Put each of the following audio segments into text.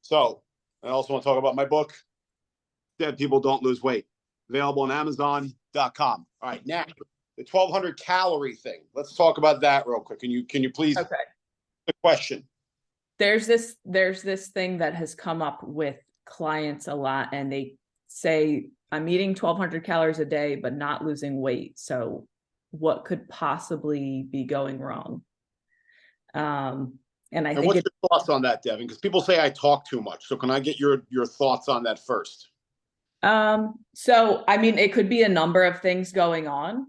So I also want to talk about my book, Dead People Don't Lose Weight, available on Amazon.com. All right, now the 1,200 calorie thing. Let's talk about that real quick. Can you please? Okay. The question. There's this thing that has come up with clients a lot, and they say, I'm eating 1,200 calories a day, but not losing weight. So what could possibly be going wrong? And I think what's your thoughts on that, Devin? Because people say I talk too much. So can I get your thoughts on that first? So I mean, it could be a number of things going on.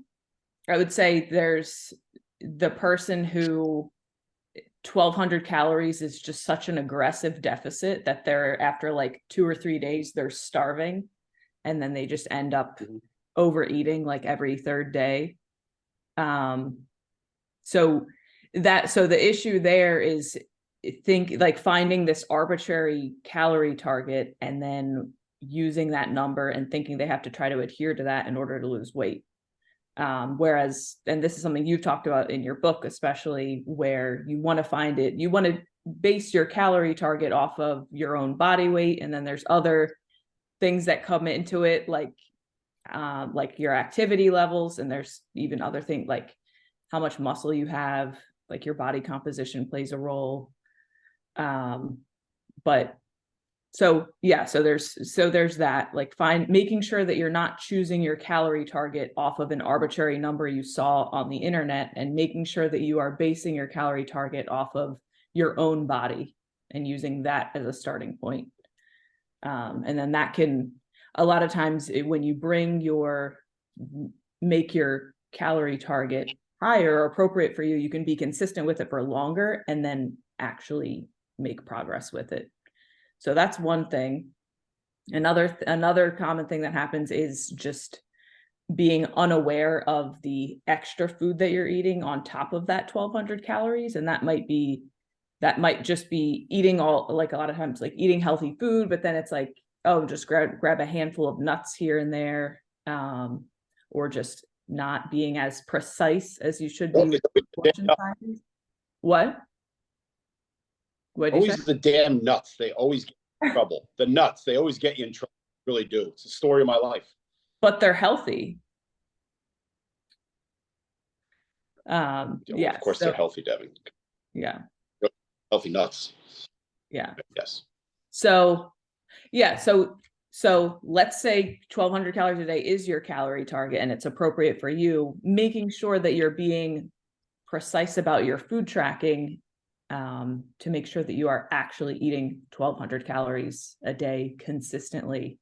I would say there's the person who 1,200 calories is just such an aggressive deficit that they're, after like 2 or 3 days, they're starving, and then they just end up overeating like every third day. So the issue there is finding this arbitrary calorie target and then using that number and thinking they have to try to adhere to that in order to lose weight. Whereas, and this is something you've talked about in your book, especially, where you want to base your calorie target off of your own body weight. And then there's other things that come into it, like your activity levels. And there's even other things like how much muscle you have, like your body composition plays a role. So there's that, like making sure that you're not choosing your calorie target off of an arbitrary number you saw on the internet, and making sure that you are basing your calorie target off of your own body and using that as a starting point. And then that can, a lot of times when you make your calorie target higher or appropriate for you, you can be consistent with it for longer and then actually make progress with it. So that's one thing. Another common thing that happens is just being unaware of the extra food that you're eating on top of that 1,200 calories. And that might just be eating a lot of times, like eating healthy food, but then it's like, oh, just grab a handful of nuts here and there, or just not being as precise as you should be with portion sizes. What? Always the damn nuts. They always get in trouble. The nuts, they always get you in trouble. They really do. It's the story of my life. But they're healthy. Yeah, of course they're healthy, Devin. Yeah. Healthy nuts. Yeah. Yes. So let's say 1,200 calories a day is your calorie target and it's appropriate for you. Making sure that you're being precise about your food tracking, to make sure that you are actually eating 1,200 calories a day consistently.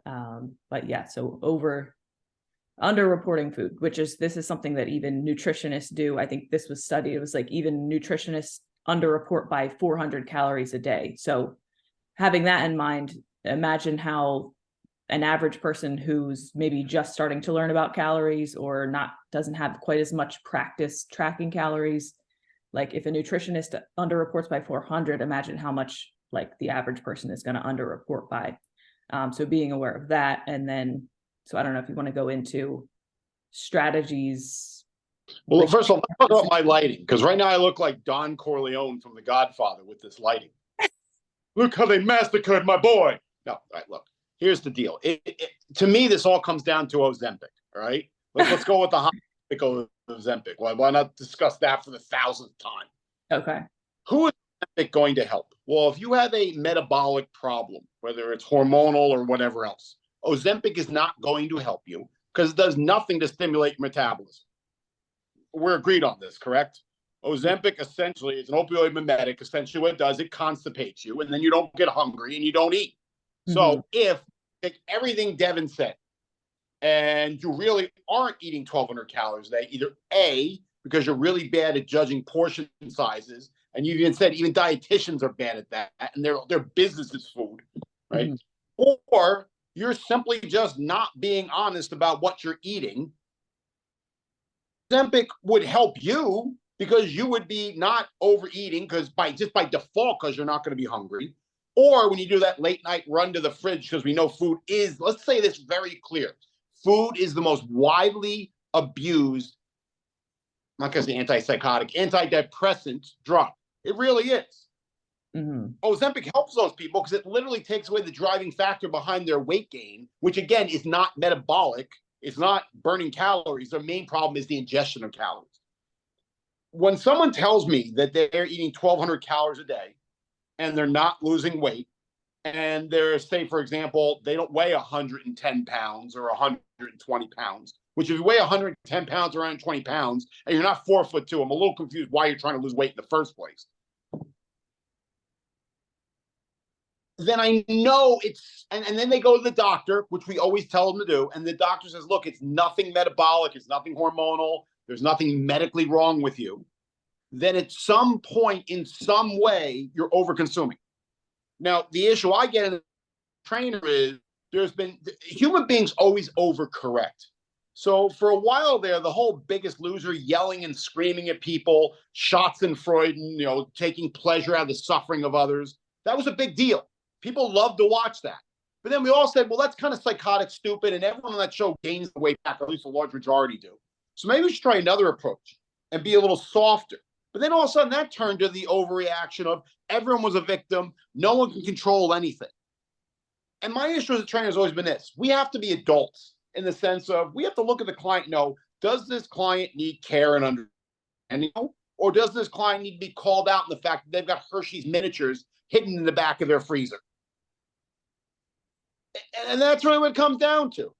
But yeah, so underreporting food, this is something that even nutritionists do. I think this was studied. It was like even nutritionists underreport by 400 calories a day. So having that in mind, imagine how an average person who's maybe just starting to learn about calories or doesn't have quite as much practice tracking calories. Like if a nutritionist underreports by 400, imagine how much like the average person is going to underreport by. So being aware of that. And then, so I don't know if you want to go into strategies. Well, first of all, let's talk about my lighting, because right now I look like Don Corleone from The Godfather with this lighting. Look how they massacred my boy. No, all right, look, here's the deal. To me, this all comes down to Ozempic, all right? Let's go with the hot topic of Ozempic. Why not discuss that for the 1,000th time? Okay. Who is Ozempic going to help? Well, if you have a metabolic problem, whether it's hormonal or whatever else, Ozempic is not going to help you because it does nothing to stimulate your metabolism. We're agreed on this, correct? Ozempic essentially is an opioid mimetic. Essentially what it does, it constipates you, and then you don't get hungry and you don't eat. Mm-hmm. So if you take everything Devin said, and you really aren't eating 1,200 calories a day, either A, because you're really bad at judging portion sizes, and you even said even dietitians are bad at that, and their business is food, right? Mm-hmm. Or you're simply just not being honest about what you're eating. Ozempic would help you because you would be not overeating because by default, because you're not going to be hungry. Or when you do that late night run to the fridge, because we know food is, let's say this very clear, food is the most widely abused, I'm not going to say antipsychotic, antidepressant drug. It really is. Ozempic helps those people because it literally takes away the driving factor behind their weight gain, which again is not metabolic. It's not burning calories. Their main problem is the ingestion of calories. When someone tells me that they're eating 1,200 calories a day and they're not losing weight, and they're, say, for example, they don't weigh 110 pounds or 120 pounds, which if you weigh 110 pounds or 120 pounds and you're not 4'2", I'm a little confused why you're trying to lose weight in the first place. Then I know it's, and then they go to the doctor, which we always tell them to do. And the doctor says, look, it's nothing metabolic. It's nothing hormonal. There's nothing medically wrong with you. Then at some point, in some way, you're over consuming. Now, the issue I get in the trainer is human beings always overcorrect. So for a while there, the whole Biggest Loser yelling and screaming at people, Schadenfreude, taking pleasure out of the suffering of others, that was a big deal. People love to watch that. But then we all said, well, that's kind of psychotic, stupid, and everyone on that show gains the weight back, or at least a large majority do. So maybe we should try another approach and be a little softer. But then all of a sudden that turned to the overreaction of everyone was a victim. No one can control anything. And my issue as a trainer has always been this. We have to be adults in the sense of we have to look at the client and know, does this client need care and understanding? Or does this client need to be called out in the fact that they've got Hershey's miniatures hidden in the back of their freezer? And that's really what it comes down to,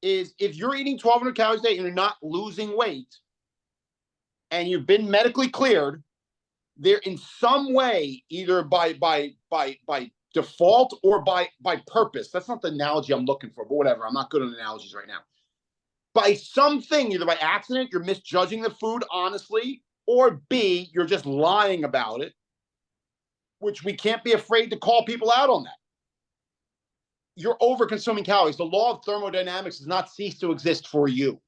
is if you're eating 1,200 calories a day and you're not losing weight and you've been medically cleared, there in some way, either by default or by purpose, that's not the analogy I'm looking for, but whatever, I'm not good at analogies right now. By something, either by accident, you're misjudging the food honestly, or B, you're just lying about it, which we can't be afraid to call people out on that. You're over consuming calories. The law of thermodynamics does not cease to exist for you.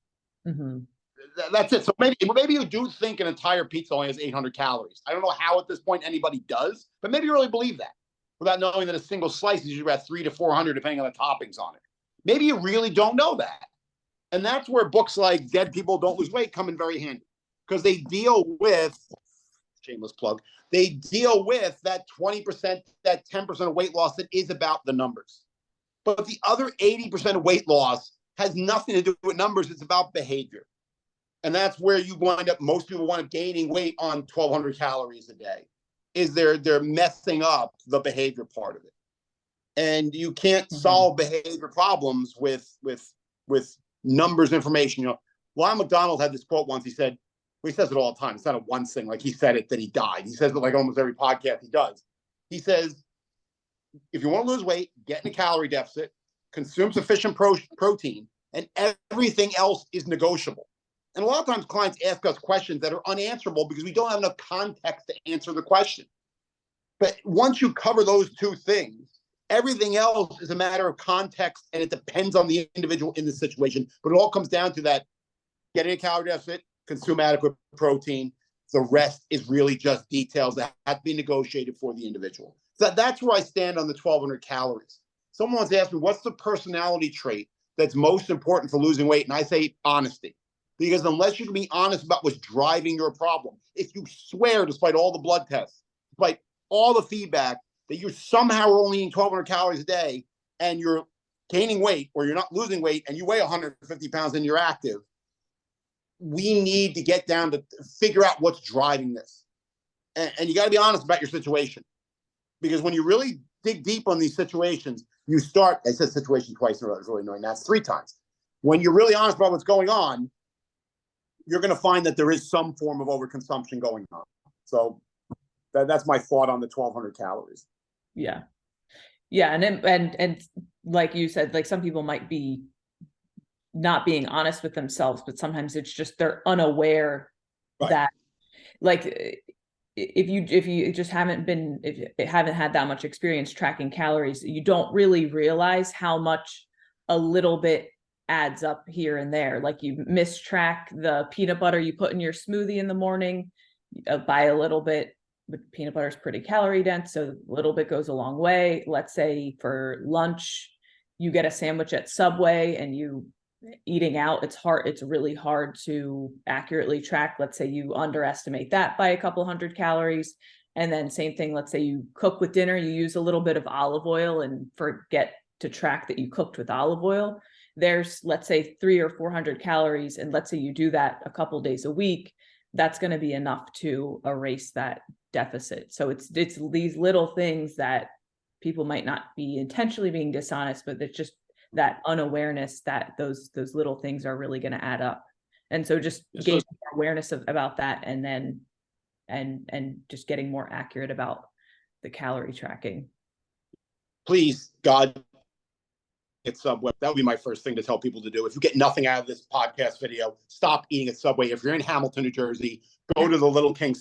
That's it. So maybe you do think an entire pizza only has 800 calories. I don't know how at this point anybody does, but maybe you really believe that without knowing that a single slice is usually about 300 to 400, depending on the toppings on it. Maybe you really don't know that. And that's where books like Dead People Don't Lose Weight come in very handy, because they deal with, shameless plug, they deal with that 20%, that 10% of weight loss that is about the numbers. But the other 80% of weight loss has nothing to do with numbers. It's about behavior. And that's where you wind up, most people wind up gaining weight on 1,200 calories a day, is they're messing up the behavior part of it. And you can't solve behavior problems with numbers information. Ron McDonald had this quote once. He said, well, he says it all the time. It's not a once thing. Like he said it, that he died. He says it like almost every podcast he does. He says, if you want to lose weight, get in a calorie deficit, consume sufficient protein, and everything else is negotiable. And a lot of times clients ask us questions that are unanswerable because we don't have enough context to answer the question. But once you cover those two things, everything else is a matter of context, and it depends on the individual in the situation. But it all comes down to that: get in a calorie deficit, consume adequate protein. The rest is really just details that have to be negotiated for the individual. So that's where I stand on the 1,200 calories. Someone once asked me, what's the personality trait that's most important for losing weight? And I say honesty. Because unless you can be honest about what's driving your problem, if you swear, despite all the blood tests, despite all the feedback, that you somehow are only eating 1,200 calories a day and you're gaining weight or you're not losing weight and you weigh 150 pounds and you're active, we need to get down to figure out what's driving this. And you got to be honest about your situation. Because when you really dig deep on these situations, you start, I said situation twice in a row, it's really annoying. That's 3 times. When you're really honest about what's going on, you're going to find that there is some form of overconsumption going on. So that's my thought on the 1,200 calories. Yeah. Yeah. And like you said, like some people might be not being honest with themselves, but sometimes it's just they're unaware that, like, if you just haven't had that much experience tracking calories, you don't really realize how much a little bit adds up here and there. Like you mistrack the peanut butter you put in your smoothie in the morning by a little bit, but peanut butter is pretty calorie dense, so a little bit goes a long way. Let's say for lunch you get a sandwich at Subway and you eating out, it's really hard to accurately track. Let's say you underestimate that by a couple hundred calories, And then same thing, let's say you cook with dinner, you use a little bit of olive oil and forget to track that you cooked with olive oil. There's, let's say, 300 or 400 calories. And let's say you do that a couple days a week, that's going to be enough to erase that deficit. So it's these little things that people might not be intentionally being dishonest, but it's just that unawareness that those little things are really going to add up. And so just gaining more awareness about that, and then and just getting more accurate about the calorie tracking. Please, God, at Subway. That would be my first thing to tell people to do. If you get nothing out of this podcast video, stop eating at Subway. If you're in Hamilton, New Jersey, go to the Little King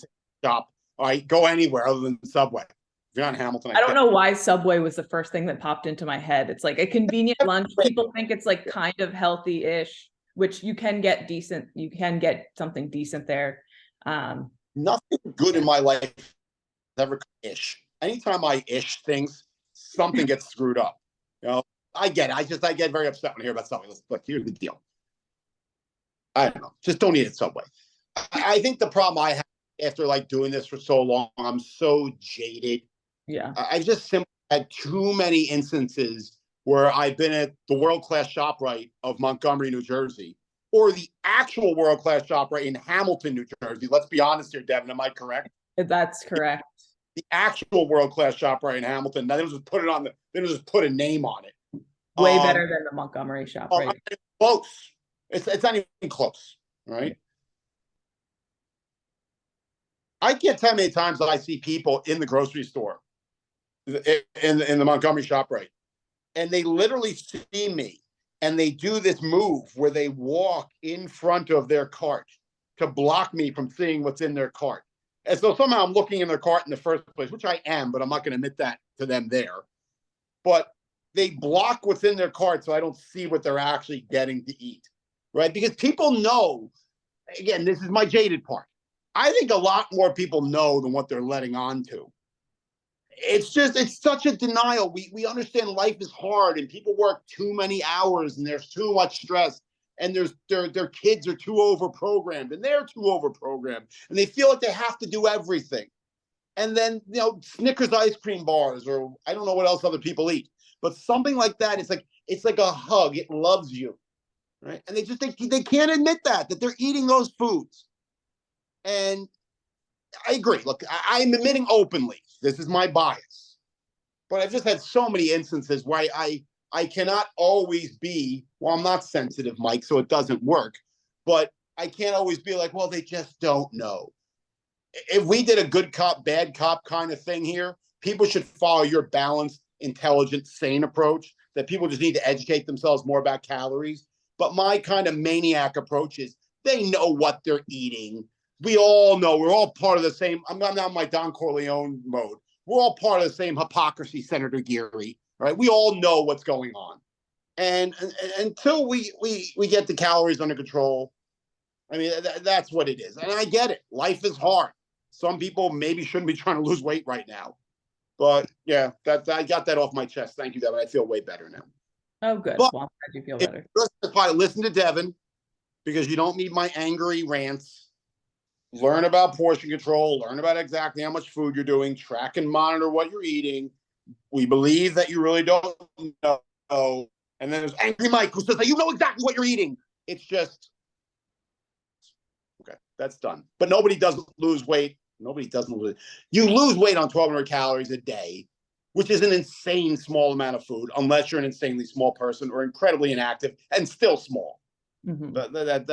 shop. All right, go anywhere other than Subway. If you're not in Hamilton, I don't know why Subway was the first thing that popped into my head. It's like a convenient lunch. People think it's like kind of healthy-ish, which you can get decent. You can get something decent there. Nothing good in my life ever ish. Anytime I ish things, something gets screwed up. You know, I get it. I get very upset when I hear about something. Look, here's the deal. I don't know. Just don't eat at Subway. I think the problem I have after like doing this for so long, I'm so jaded. Yeah. I've just simply had too many instances where I've been at the world-class ShopRite of Montgomery, New Jersey, or the actual world-class ShopRite in Hamilton, New Jersey. Let's be honest here, Devin. Am I correct? That's correct. The actual world-class ShopRite in Hamilton. Now they just put it on they just put a name on it. Way better than the Montgomery ShopRite. Close. It's not even close, right? I can't tell how many times that I see people in the grocery store in the Montgomery ShopRite, and they literally see me, and they do this move where they walk in front of their cart to block me from seeing what's in their cart. And so somehow I'm looking in their cart in the first place, which I am, but I'm not going to admit that to them there. But they block what's in their cart so I don't see what they're actually getting to eat, right? Because people know, again, this is my jaded part. I think a lot more people know than what they're letting on to. It's such a denial. We understand life is hard and people work too many hours and there's too much stress and their kids are too overprogrammed and they're too overprogrammed and they feel like they have to do everything. And then, you know, Snickers ice cream bars, or I don't know what else other people eat, but something like that, it's like a hug. It loves you, right? And they can't admit that they're eating those foods. And I agree. Look, I'm admitting openly, this is my bias, but I've just had so many instances where I cannot always be, well, I'm not sensitive, Mike, so it doesn't work, but I can't always be like, well, they just don't know. If we did a good cop, bad cop kind of thing here, people should follow your balanced, intelligent, sane approach that people just need to educate themselves more about calories. But my kind of maniac approach is they know what they're eating. We all know, we're all part of the same. I'm not in my Don Corleone mode. We're all part of the same hypocrisy, Senator Geary, right? We all know what's going on. And until we get the calories under control, I mean, that's what it is. And I get it. Life is hard. Some people maybe shouldn't be trying to lose weight right now. But yeah, I got that off my chest. Thank you, Devin. I feel way better now. Oh, good. But well, I'm glad you feel better. Listen to Devin, because you don't need my angry rants. Learn about portion control. Learn about exactly how much food you're doing. Track and monitor what you're eating. We believe that you really don't know. And then there's Angry Mike who says that you know exactly what you're eating. It's just, okay, that's done. But nobody doesn't lose weight. Nobody doesn't lose. You lose weight on 1,200 calories a day, which is an insane small amount of food, unless you're an insanely small person or incredibly inactive and still small. Mm-hmm. That's